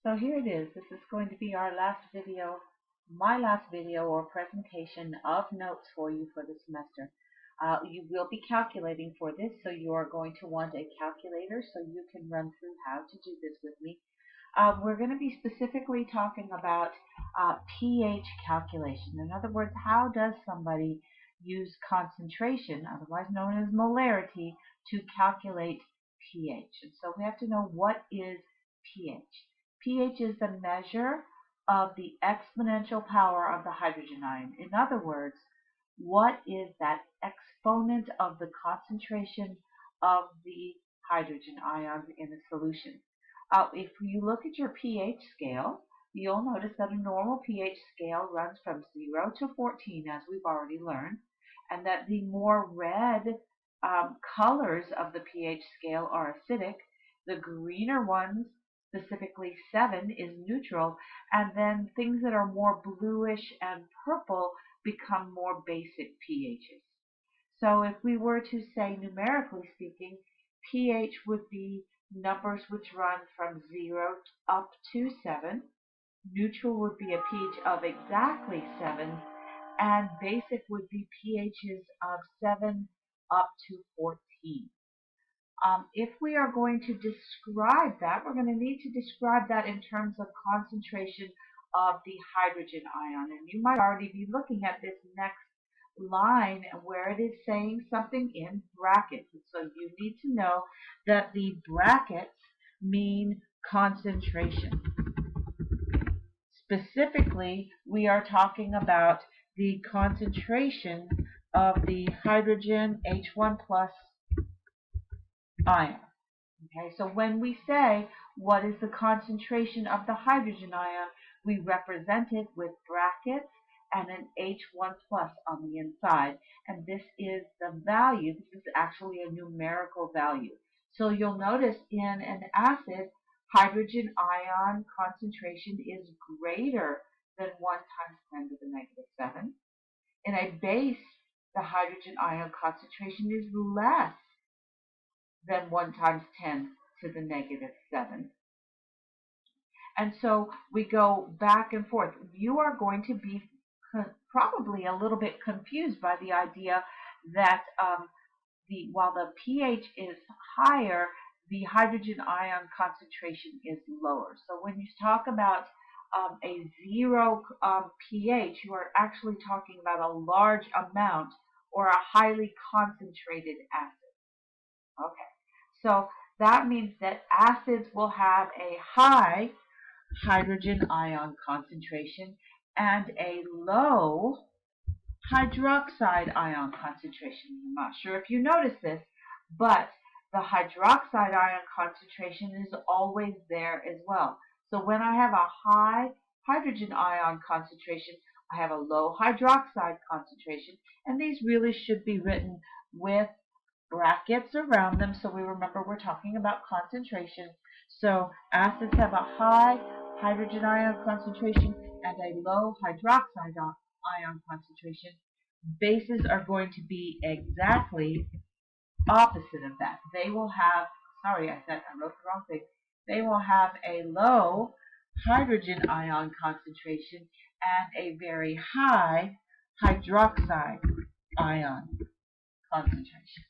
So here it is. This is going to be our last video, my last video or presentation of notes for you for the semester. You will be calculating for this, so you are going to want a calculator so you can run through how to do this with me. We're going to be specifically talking about pH calculation. In other words, how does somebody use concentration, otherwise known as molarity, to calculate pH? And so we have to know what is pH. pH is the measure of the exponential power of the hydrogen ion. In other words, what is that exponent of the concentration of the hydrogen ions in a solution? If you look at your pH scale, you'll notice that a normal pH scale runs from 0 to 14, as we've already learned, and that the more red colors of the pH scale are acidic. The greener ones, specifically 7, is neutral, and then things that are more bluish and purple become more basic pHs. So if we were to say, numerically speaking, pH would be numbers which run from 0 up to 7. Neutral would be a pH of exactly 7, and basic would be pHs of 7 up to 14. If we are going to describe that, we're going to need to describe that in terms of concentration of the hydrogen ion. And you might already be looking at this next line where it is saying something in brackets. So you need to know that the brackets mean concentration. Specifically, we are talking about the concentration of the hydrogen H1 plus ion. Okay, so when we say what is the concentration of the hydrogen ion, we represent it with brackets and an H1 plus on the inside. And this is the value. This is actually a numerical value. So you'll notice in an acid, hydrogen ion concentration is greater than 1 times 10 to the negative 7. In a base, the hydrogen ion concentration is less than 1 times 10 to the negative 7. And so we go back and forth. You are going to be probably a little bit confused by the idea that while the pH is higher, the hydrogen ion concentration is lower. So when you talk about a 0 pH, you are actually talking about a large amount or a highly concentrated acid. Okay. So that means that acids will have a high hydrogen ion concentration and a low hydroxide ion concentration. I'm not sure if you notice this, but the hydroxide ion concentration is always there as well. So when I have a high hydrogen ion concentration, I have a low hydroxide concentration, and these really should be written with brackets around them, so we remember we're talking about concentration. So acids have a high hydrogen ion concentration and a low hydroxide ion concentration. Bases are going to be exactly opposite of that. They will have, sorry, I wrote the wrong thing. They will have a low hydrogen ion concentration and a very high hydroxide ion concentration.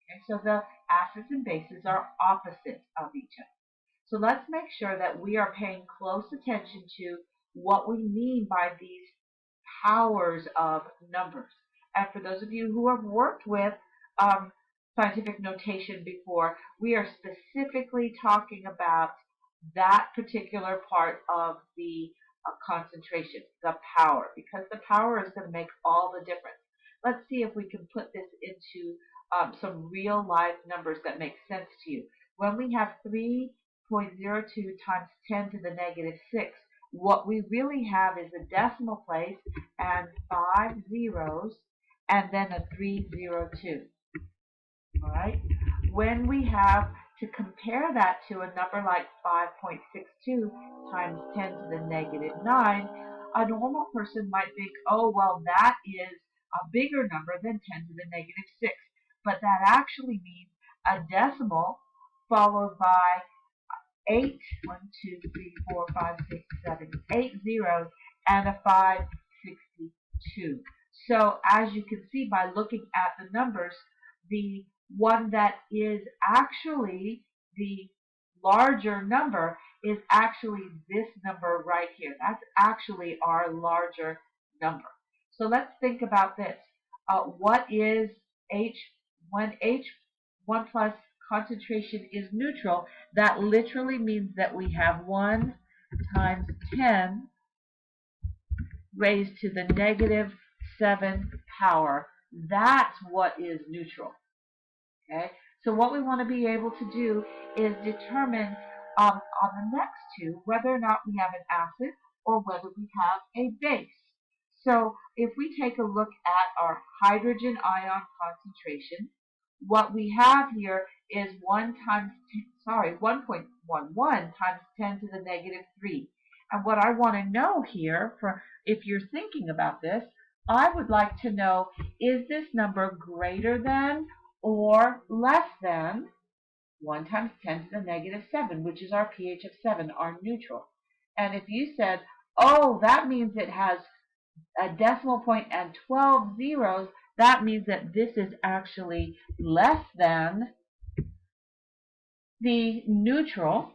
Okay, so the acids and bases are opposite of each other. So let's make sure that we are paying close attention to what we mean by these powers of numbers. And for those of you who have worked with scientific notation before, we are specifically talking about that particular part of the concentration, the power, because the power is going to make all the difference. Let's see if we can put this into some real life numbers that make sense to you. When we have 3.02 times 10 to the negative 6, what we really have is a decimal place and 5 zeros and then a 302. All right? When we have to compare that to a number like 5.62 times 10 to the negative 9, a normal person might think, oh, well, that is a bigger number than 10 to the negative 6. But that actually means a decimal followed by 8, 1, 2, 3, 4, 5, 6, 7, 8 zeros, and a 562. So as you can see by looking at the numbers, the one that is actually the larger number is actually this number right here. That's actually our larger number. So let's think about this. What is H when H1 plus concentration is neutral? That literally means that we have 1 times 10 raised to the negative 7 power. That's what is neutral. Okay? So what we want to be able to do is determine on the next two whether or not we have an acid or whether we have a base. So if we take a look at our hydrogen ion concentration, what we have here is 1.11 times 10 to the negative 3. And what I want to know here, if you're thinking about this, I would like to know, is this number greater than or less than 1 times 10 to the negative 7, which is our pH of 7, our neutral. And if you said, oh, that means it has a decimal point and 12 zeros, that means that this is actually less than the neutral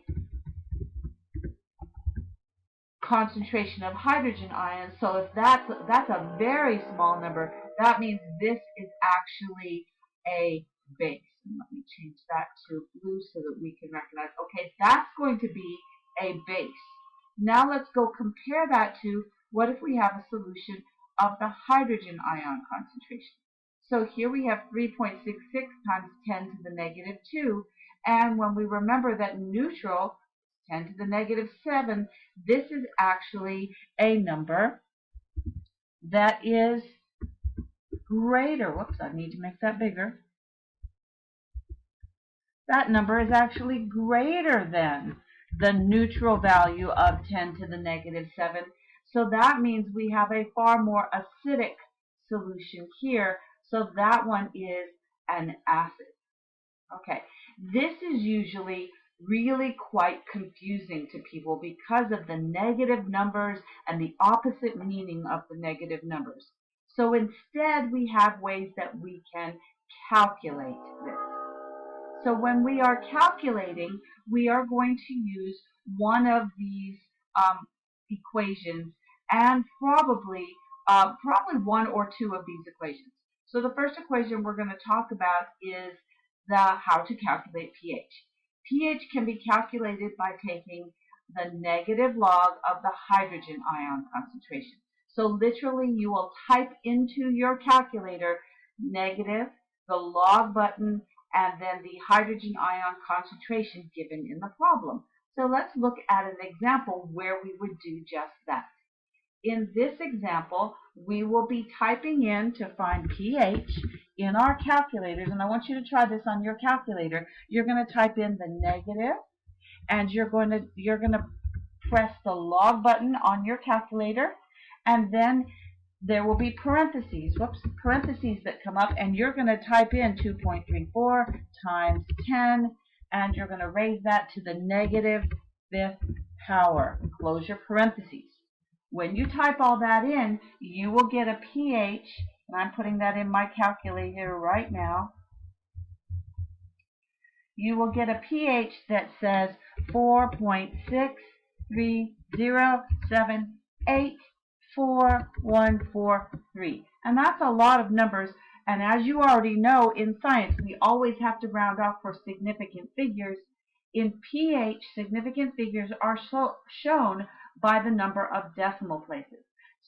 concentration of hydrogen ions. So if that's a very small number, that means this is actually a base. And let me change that to blue so that we can recognize, okay, that's going to be a base. Now let's go compare that to what if we have a solution of the hydrogen ion concentration. So here we have 3.66 times 10 to the negative 2. And when we remember that neutral 10 to the negative 7, this is actually a number that is greater. Whoops, I need to make that bigger. That number is actually greater than the neutral value of 10 to the negative 7. So that means we have a far more acidic solution here. So that one is an acid. Okay, this is usually really quite confusing to people because of the negative numbers and the opposite meaning of the negative numbers. So instead, we have ways that we can calculate this. So when we are calculating, we are going to use one of these equations and probably one or two of these equations. So the first equation we're going to talk about is how to calculate pH. pH can be calculated by taking the negative log of the hydrogen ion concentration. So literally you will type into your calculator negative, the log button, and then the hydrogen ion concentration given in the problem. So let's look at an example where we would do just that. In this example, we will be typing in to find pH in our calculators, and I want you to try this on your calculator. You're going to type in the negative, and you're going to press the log button on your calculator, and then there will be parentheses that come up, and you're going to type in 2.34 times 10, and you're going to raise that to the negative 5th power. Close your parentheses. When you type all that in, you will get a pH, and I'm putting that in my calculator right now. You will get a pH that says 4.630784143. And that's a lot of numbers. And as you already know, in science, we always have to round off for significant figures. In pH, significant figures are shown by the number of decimal places.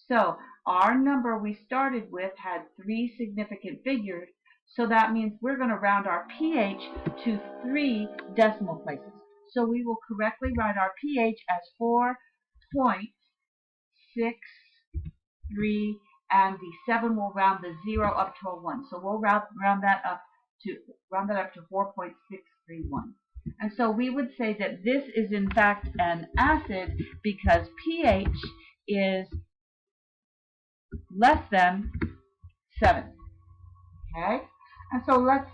So our number we started with had 3 significant figures. So that means we're going to round our pH to 3 decimal places. So we will correctly write our pH as 4.63, and the 7 will round the 0 up to a 1. So we'll round that up to 4.631. And so we would say that this is in fact an acid because pH is less than 7. Okay? And so let's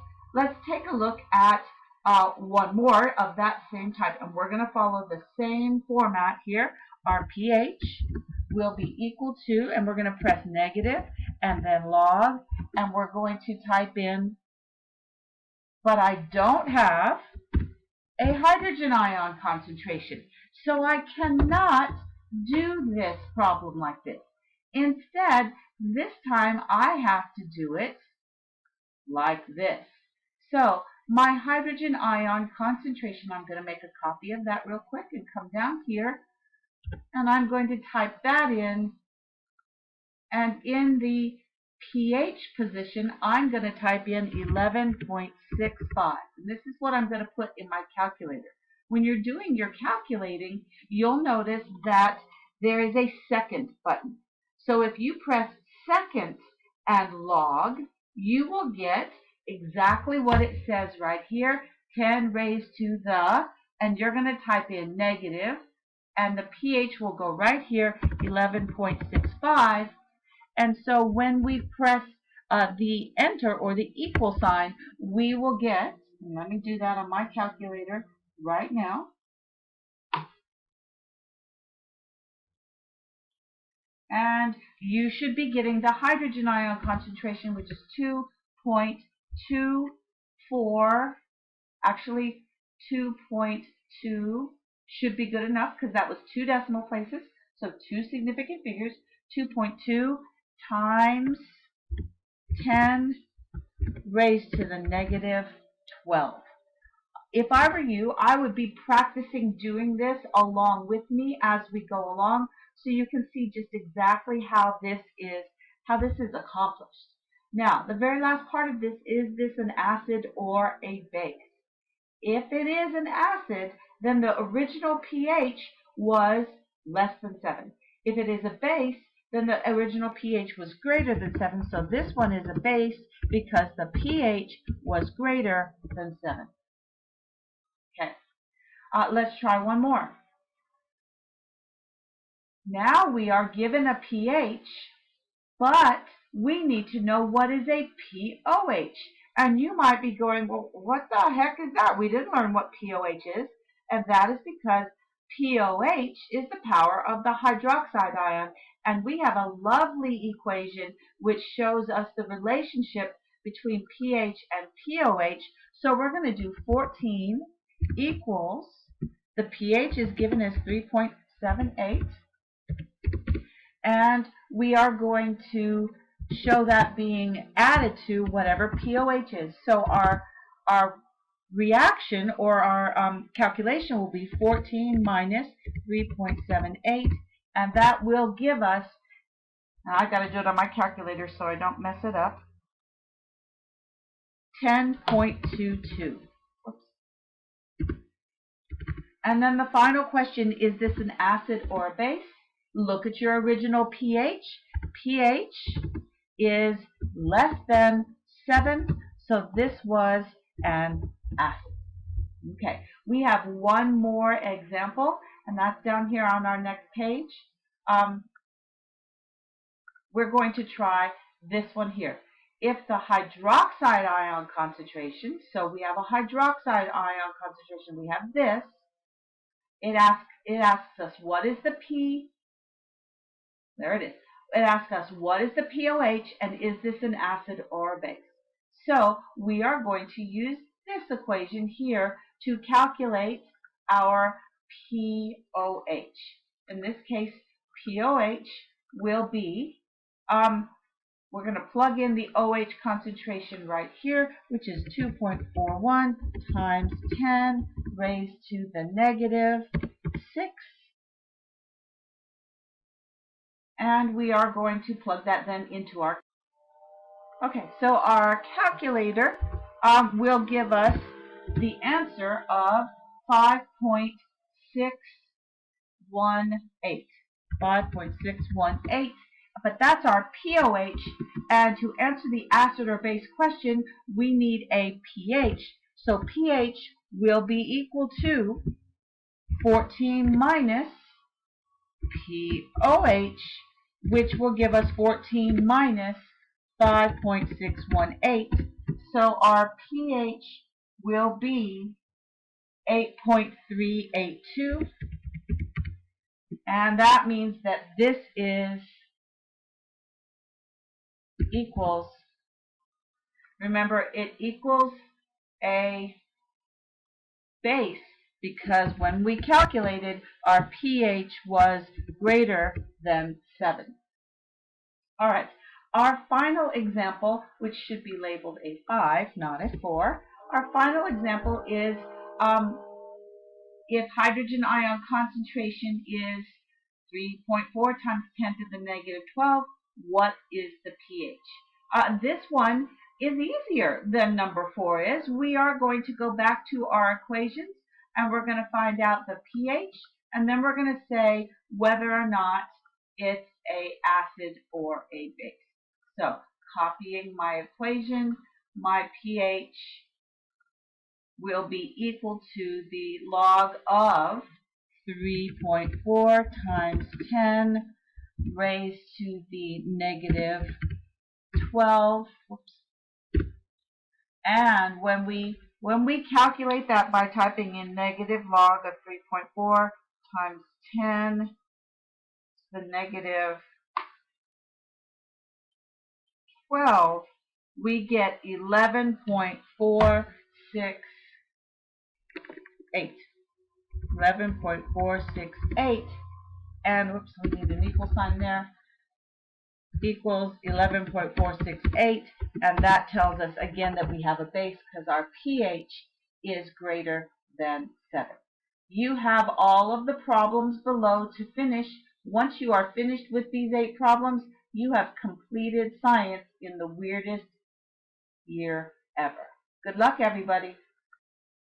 take a look at one more of that same type, and we're going to follow the same format here. Our pH will be equal to, and we're going to press negative and then log, and we're going to type in, but I don't have a hydrogen ion concentration, so I cannot do this problem like this. Instead, this time I have to do it like this. So my hydrogen ion concentration, I'm going to make a copy of that real quick and come down here, and I'm going to type that in, and in the pH position, I'm going to type in 11.65. And this is what I'm going to put in my calculator. When you're doing your calculating, you'll notice that there is a second button. So if you press second and log, you will get exactly what it says right here, 10 raised to the, and you're going to type in negative, and the pH will go right here, 11.65. And so when we press the enter or the equal sign, we will get, let me do that on my calculator right now. And you should be getting the hydrogen ion concentration, which is 2.24, actually 2.2 should be good enough because that was 2 decimal places, so 2 significant figures, 2.2 times 10 raised to the negative 12. If I were you, I would be practicing doing this along with me as we go along, so you can see just exactly how this is accomplished. Now, the very last part of this, is this an acid or a base? If it is an acid, then the original pH was less than 7. If it is a base, then the original pH was greater than 7, so this one is a base because the pH was greater than 7. Okay, let's try one more. Now we are given a pH, but we need to know what is a pOH. And you might be going, well, what the heck is that? We didn't learn what pOH is. And that is because pOH is the power of the hydroxide ion. And we have a lovely equation which shows us the relationship between pH and pOH. So we're going to do 14 equals, the pH is given as 3.78. And we are going to show that being added to whatever pOH is. So our reaction or our calculation will be 14 minus 3.78, and that will give us, now I've got to do it on my calculator so I don't mess it up, 10.22. And then the final question, is this an acid or a base? Look at your original pH. pH is less than 7, so this was an acid. Okay, we have one more example, and that's down here on our next page. We're going to try this one here. If the hydroxide ion concentration, so we have a hydroxide ion concentration, we have this, it asks us what is the P, there it is. It asks us what is the pOH and is this an acid or a base. So we are going to use this equation here to calculate our pOH. In this case, pOH will be, we're going to plug in the OH concentration right here, which is 2.41 times 10 raised to the negative 6. And we are going to plug that then into our, okay, so our calculator will give us the answer of 5.618. 5.618. But that's our pOH, and to answer the acid or base question, we need a pH. So pH will be equal to 14 minus pOH, which will give us 14 minus 5.618. So our pH will be 8.382, and that means that this is equals, remember, it equals a base because when we calculated, our pH was greater than 7. All right, our final example, which should be labeled a 5, not a 4, our final example is if hydrogen ion concentration is 3.4 times 10 to the negative 12, what is the pH? This one is easier than number 4 is. We are going to go back to our equations and we're going to find out the pH, and then we're going to say whether or not it's a acid or a base. So copying my equation, my pH will be equal to the log of 3.4 times 10 raised to the negative 12. And when we calculate that by typing in negative log of 3.4 times 10 to the negative 12, we get 11.468. 11.468, and whoops, we need an equal sign there, equals 11.468, and that tells us again that we have a base because our pH is greater than 7. You have all of the problems below to finish. Once you are finished with these 8 problems, you have completed science in the weirdest year ever. Good luck, everybody.